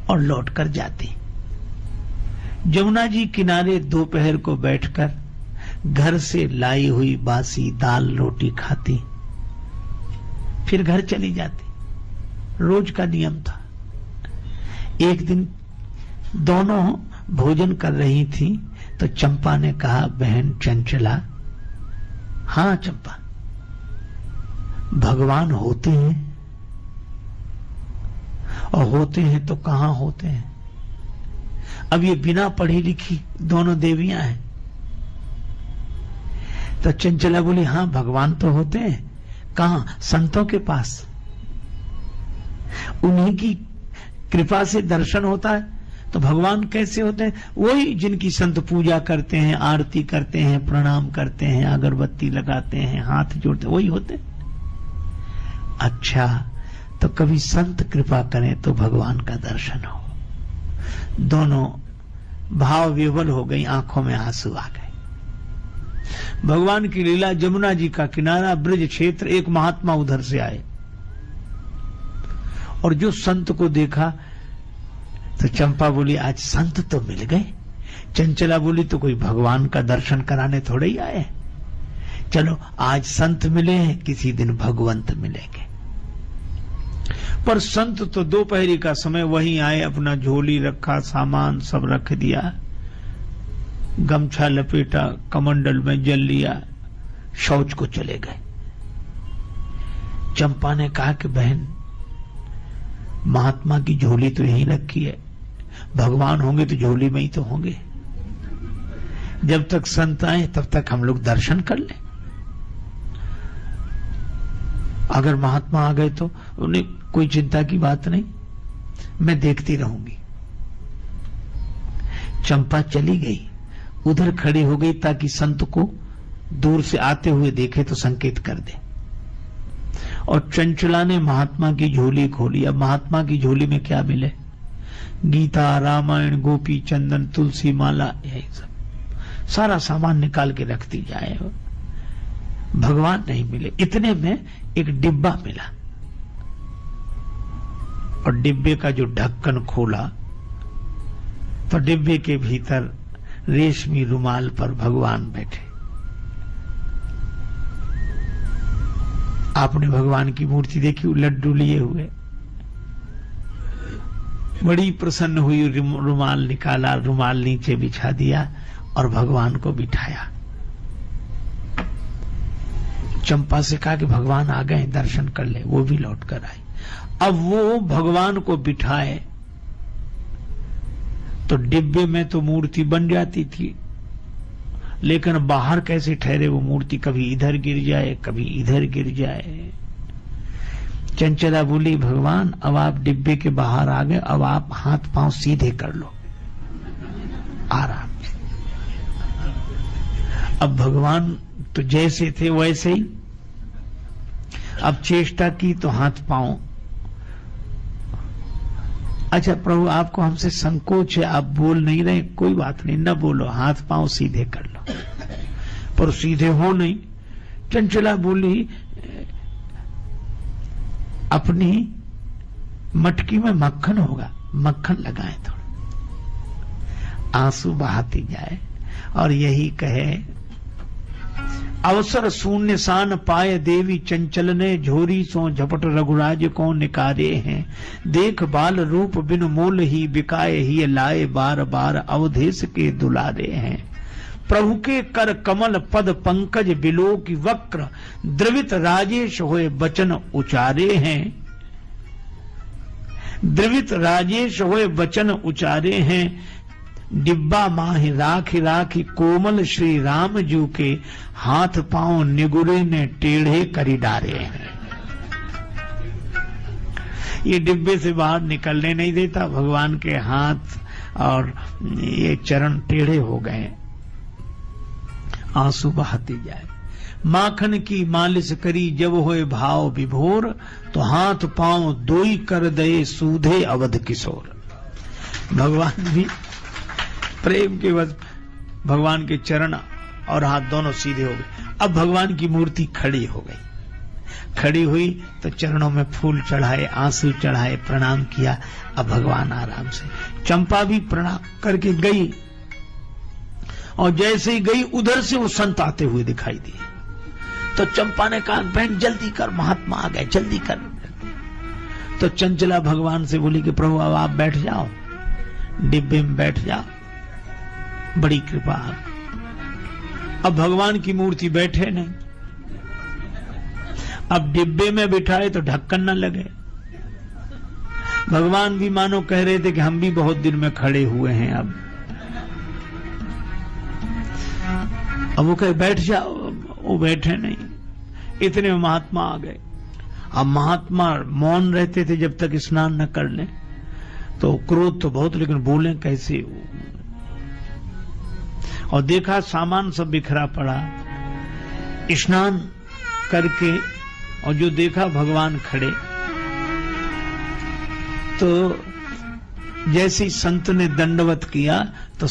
और लौटकर जाती। जमुना जी किनारे दोपहर को बैठकर घर से लाई हुई बासी दाल रोटी खाती, फिर घर चली जाती। रोज का नियम था। एक दिन दोनों भोजन कर रही थी तो चंपा ने कहा, बहन चंचला। हाँ चंपा, भगवान होते हैं, और होते हैं तो कहां होते हैं। अब ये बिना पढ़ी लिखी दोनों देवियां हैं। तो चंचला बोली, हाँ भगवान तो होते हैं। कहां? संतों के पास। उन्हीं की कृपा से दर्शन होता है। तो भगवान कैसे होते हैं? वही जिनकी संत पूजा करते हैं, आरती करते हैं, प्रणाम करते हैं, अगरबत्ती लगाते हैं, हाथ जोड़ते, वही होते हैं। अच्छा, तो कभी संत कृपा करें तो भगवान का दर्शन हो। दोनों भाव विह्वल हो गई, आंखों में आंसू आ गए। भगवान की लीला, जमुना जी का किनारा, ब्रज क्षेत्र। एक महात्मा उधर से आए और जो संत को देखा तो चंपा बोली, आज संत तो मिल गए। चंचला बोली, तो कोई भगवान का दर्शन कराने थोड़े ही आए। चलो आज संत मिले हैं, किसी दिन भगवंत मिलेंगे। पर संत तो दोपहरी का समय वहीं आए, अपना झोली रखा, सामान सब रख दिया, गमछा लपेटा, कमंडल में जल लिया, शौच को चले गए। चंपा ने कहा कि बहन, महात्मा की झोली तो यहीं रखी है, भगवान होंगे तो झोली में ही तो होंगे। जब तक संत आए तब तक हम लोग दर्शन कर लें। अगर महात्मा आ गए तो उन्हें कोई चिंता की बात नहीं, मैं देखती रहूंगी। चंपा चली गई, उधर खड़ी हो गई ताकि संत को दूर से आते हुए देखे तो संकेत कर दे। और चंचला ने महात्मा की झोली खोली। अब महात्मा की झोली में क्या मिले? गीता, रामायण, गोपी चंदन, तुलसी माला, यही सब सारा सामान निकाल के रखती जाए। भगवान नहीं मिले। इतने में एक डिब्बा मिला और डिब्बे का जो ढक्कन खोला तो डिब्बे के भीतर रेशमी रुमाल पर भगवान बैठे। आपने भगवान की मूर्ति देखी, लड्डू लिए हुए। बड़ी प्रसन्न हुई, रुमाल निकाला, रुमाल नीचे बिछा दिया और भगवान को बिठाया। चंपा से कहा कि भगवान आ गए, दर्शन कर ले। वो भी लौट कर आई। अब वो भगवान को बिठाए तो डिब्बे में तो मूर्ति बन जाती थी, लेकिन बाहर कैसे ठहरे वो मूर्ति? कभी इधर गिर जाए, कभी इधर गिर जाए। चंचला बोली, भगवान अब आप डिब्बे के बाहर आ गए, अब आप हाथ पांव सीधे कर लो आराम से। अब भगवान तो जैसे थे वैसे ही। अब चेष्टा की तो हाथ पांव। अच्छा प्रभु, आपको हमसे संकोच है, आप बोल नहीं रहे, कोई बात नहीं, न बोलो, हाथ पांव सीधे कर लो। पर सीधे हो नहीं। चंचला बोली, अपनी मटकी में मक्खन होगा, मक्खन लगाए थोड़ा। आंसू बहाती जाए और यही कहे, अवसर शून्य सान पाए देवी चंचल ने, झोरी सो झपट रघुराज को निकारे हैं। देख बाल रूप बिन मोल ही बिकाए, ही लाए बार बार अवधेश के दुलारे हैं। प्रभु के कर कमल पद पंकज बिलो की वक्र, द्रवित राजेश होए बचन उचारे हैं। द्रवित राजेश होए बचन उचारे हैं। डिब्बा माहि राखी राखी कोमल श्री राम जू के, हाथ पांव निगुरे ने टेढ़े करी डारे हैं। ये डिब्बे से बाहर निकलने नहीं देता। भगवान के हाथ और ये चरण टेढ़े हो गए। आंसू बहाती जाए। माखन की मालिश करी जब होए भाव विभोर, तो हाथ पांव दोई कर दे सूधे अवध किशोर। भगवान भी प्रेम के वश भगवान के चरण और हाथ दोनों सीधे हो गए। अब भगवान की मूर्ति खड़ी हो गई। खड़ी हुई तो चरणों में फूल चढ़ाए, आंसू चढ़ाए, प्रणाम किया। अब भगवान आराम से, चंपा भी प्रणाम करके गई और जैसे ही गई उधर से वो संत आते हुए दिखाई दिए। तो चंपा ने कहा बहन जल्दी कर, महात्मा आ गए, जल्दी कर। तो चंचला भगवान से बोली कि प्रभु अब आप बैठ जाओ, डिब्बे में बैठ जाओ, बड़ी कृपा आप। अब भगवान की मूर्ति बैठे नहीं, अब डिब्बे में बिठाए तो ढक्कन न लगे। भगवान भी मानो कह रहे थे कि हम भी बहुत दिन में खड़े हुए हैं। अब वो कहे बैठ जाओ, वो बैठे नहीं। इतने में महात्मा आ गए। अब महात्मा मौन रहते थे जब तक स्नान न कर लें, तो क्रोध तो बहुत, लेकिन बोले कैसे। और देखा सामान सब बिखरा पड़ा, स्नान करके, और जो देखा भगवान खड़े, तो जैसे ही संत ने दंडवत किया तो